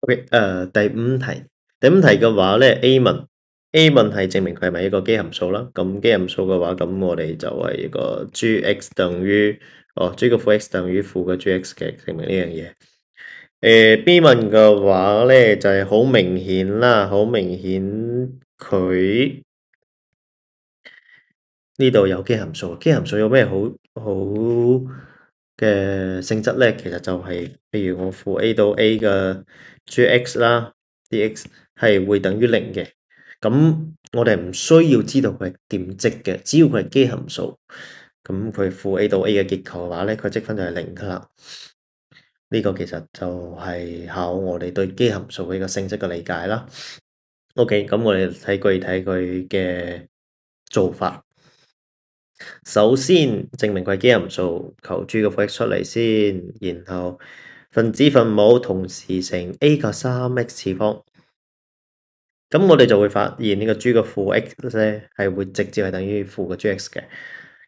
OK，第五題嘅話咧，A 問係證明佢係咪一個基函數啦。咁基函數嘅話，咁我哋就係一個 G(x) 等於G 嘅負 x 等於負嘅 Gx 嘅證明呢樣嘢。B 問嘅話咧就係好明顯啦，好明顯佢呢度有基函數。基函數有咩好嘅性質咧？其實就係、譬如我負 A 到 A 嘅 Gx 啦，dx 係會等於零嘅。咁我哋唔需要知道佢係點積嘅，只要佢係基函數，咁佢負 A 到 A 嘅結構嘅話咧，佢積分就係零㗎啦。呢個其實就係考我哋對基函數嘅一個性質嘅理解啦。OK，咁我哋睇具體佢嘅做法。首先證明佢係基函數，求 G 嘅負 x 出嚟先，然後分子分母同時乘 A 嘅3x 次方。咁我哋就會發現呢個 G 嘅負 x 咧係會直接係等於負嘅 Gx 嘅。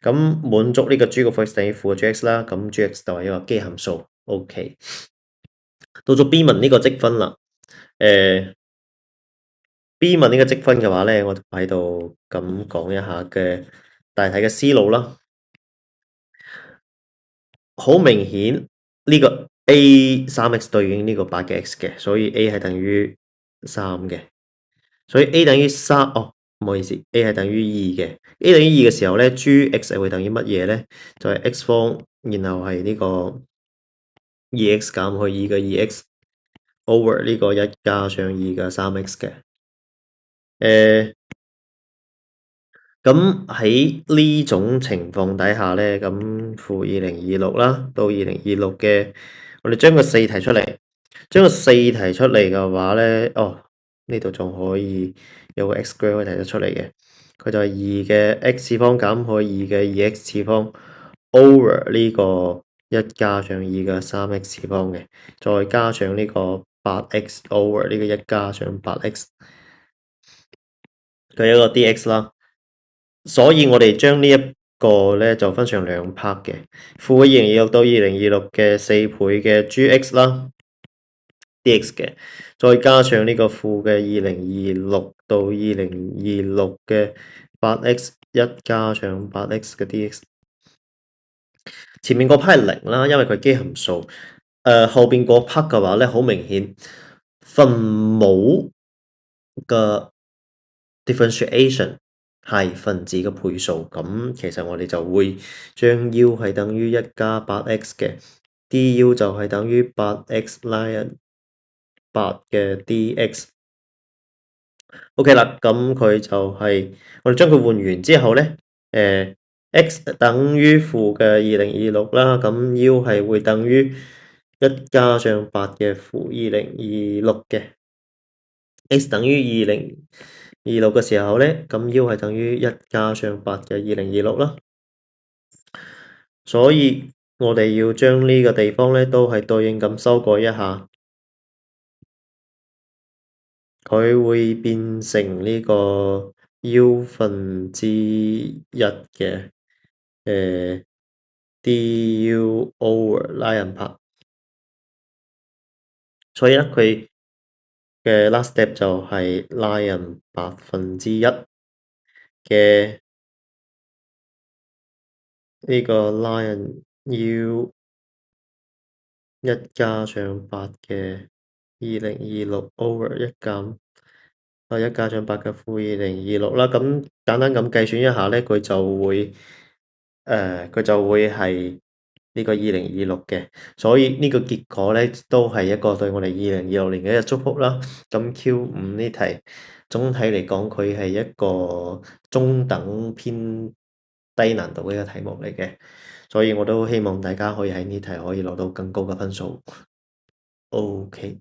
咁滿足呢個 G 嘅負 x 等於負嘅 Gx 啦，咁 Gx 就係一個基函數。OK，到咗 B 問呢個積分啦。B 問呢個積分嘅話咧，我就喺度咁講一下嘅大體嘅思路啦。好明顯呢個 A 3x 對應呢個8嘅 x 嘅，所以 A 係等於3嘅。所以 A 等於3，唔好意思，A 係等於2嘅。A 等於2嘅時候咧，Gx 係會等於乜嘢咧？就係 x 方，然後係呢個 2x 減去2嘅 2x over 呢個1加上2嘅 3x 嘅。咁喺呢種情況底下咧，咁負2026啦，到2026嘅，我哋將個4提出嚟，將個4提出嚟嘅話咧，呢度仲可以有個 x square 可以提得出嚟嘅，佢就係2嘅 x 次方減去2嘅2x 次方 over 呢個1加上2嘅 3x 次方嘅，再加上呢個8x over 呢個1加上8x，佢有一個 dx 啦。所以我哋將呢一個咧就分成兩 part 嘅，負嘅2026到2026嘅4倍嘅 Gx 啦 ，dx 嘅，再加上呢個負嘅2026到2026嘅8x 1加上8x 嘅 dx。前面嗰 part 係零啦，因為佢係基函數。後邊嗰 part 嘅話咧，好明顯分母嘅 differentiation 係分子嘅倍數，咁其實我哋就會將 u 係等於1加8x 嘅 ，du 就係等於8x ln 8嘅 dx。OK 啦，咁佢就係、我哋將佢換完之後咧，x 等於負嘅2026啦，咁 u 係會等於1加上8嘅負2026嘅。x 等於2026嘅時候咧，咁 u 係等於1加上8嘅2026啦。所以我哋要將呢個地方咧都係對應咁修改一下，佢會變成呢個 u 分之一嘅du over ln 8。所以咧佢嘅 last step 就係 ln 1/8嘅呢個 ln u 1加上8嘅2026 over 1加上8嘅負2026啦。咁簡單咁計算一下咧，佢就會係呢個2026嘅。所以呢個結果咧都係一個對我哋2026年嘅一個祝福啦。咁 Q5 呢題總體嚟講，佢係一個中等偏低難度嘅一個題目嚟嘅，所以我都希望大家可以喺呢題可以攞到更高嘅分數。OK。